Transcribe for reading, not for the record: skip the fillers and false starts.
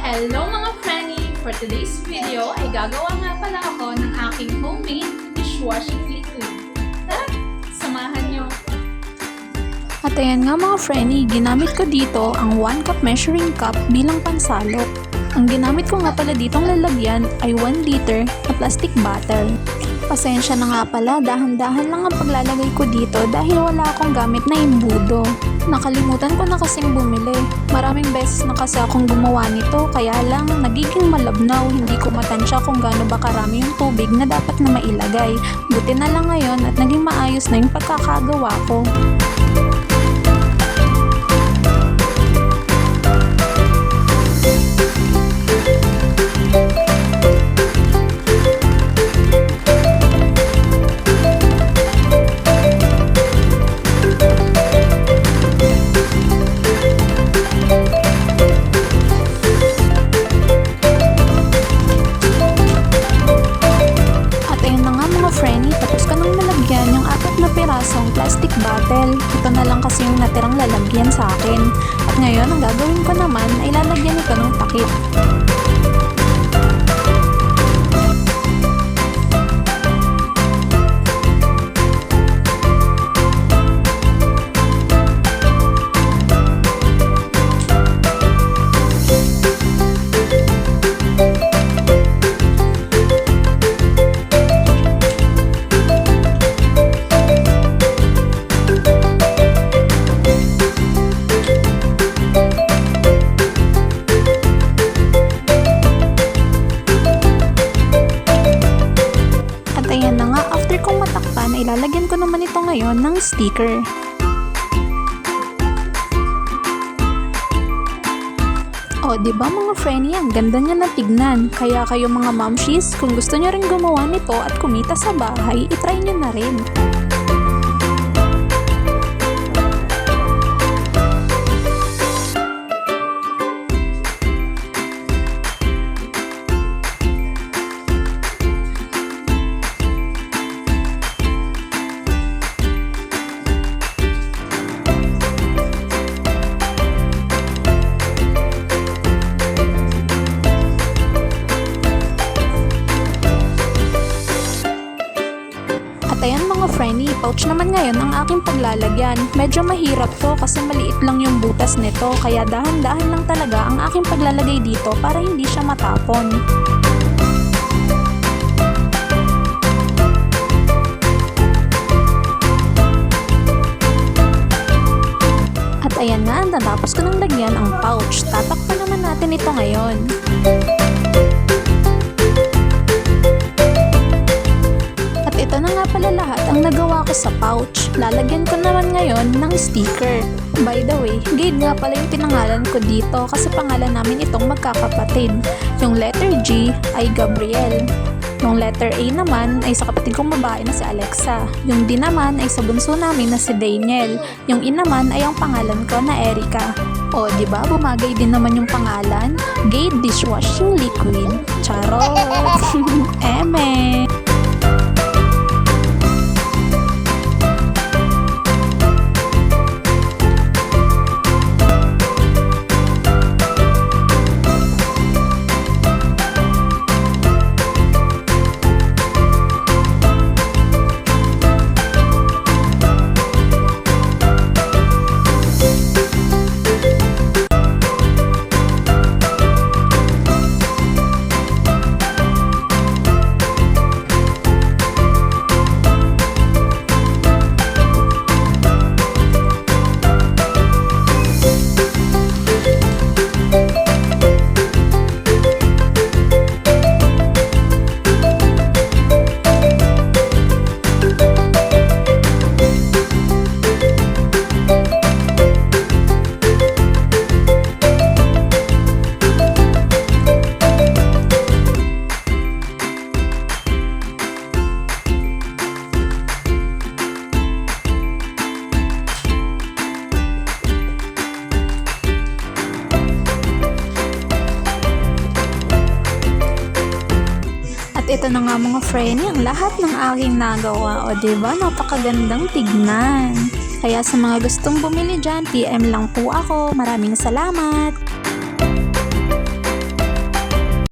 Hello mga Frenny! For today's video ay gagawa nga pala ako ng aking homemade dishwashing liquid. Tara, samahan nyo! At ayan nga mga Frenny, ginamit ko dito ang 1 cup measuring cup bilang pansalo. Ang ginamit ko nga pala ditong lalagyan ay 1 liter na plastic bottle. Pasensya na nga pala, dahan-dahan lang ang paglalagay ko dito dahil wala akong gamit na imbudo. Nakalimutan ko na kasing bumili. Maraming beses na kasi akong gumawa nito, kaya lang nagiging malabnaw, hindi ko matansya kung gaano ba karami yung tubig na dapat na mailagay. Buti na lang ngayon at naging maayos na yung pagkakagawa ko. Frenny, tapos ko nang malagyan yung 4 na pirasong plastic bottle. Ito na lang kasi yung natirang lalagyan sa akin. At ngayon, ang gagawin ko naman ay lalagyan ito ng takip. Ayan na nga, after kong matakpan, ilalagyan ko naman ito ngayon ng sticker. O, diba mga Frenny, ang ganda niya na tignan. Kaya kayo mga momshies, kung gusto nyo rin gumawa nito at kumita sa bahay, itry nyo na rin. At ayan mga Frenny, pouch naman ngayon ang aking paglalagyan. Medyo mahirap to kasi maliit lang yung butas nito, kaya dahan-dahan lang talaga ang aking paglalagay dito para hindi siya matapon. At ayan na, natapos ko nang lagyan ang pouch. Tatakpan naman natin ito ngayon. Ito na nga pala lahat ang nagawa ko sa pouch. Lalagyan ko naman ngayon ng sticker. By the way, Gade nga pala yung pinangalan ko dito kasi pangalan namin itong magkakapatid. Yung letter G ay Gabriel. Yung letter A naman ay sa kapatid kong babae na si Alexa. Yung D naman ay sa bunso namin na si Daniel. Yung E naman ay ang pangalan ko na Erica. O, diba? Bumagay din naman yung pangalan. Gade Dishwashing Liquid. Charot! Eme! ito na nga mga Frenny, ang lahat ng aking nagawa. O diba, napakagandang tignan. Kaya sa mga gustong bumili dyan, PM lang po ako. Maraming salamat!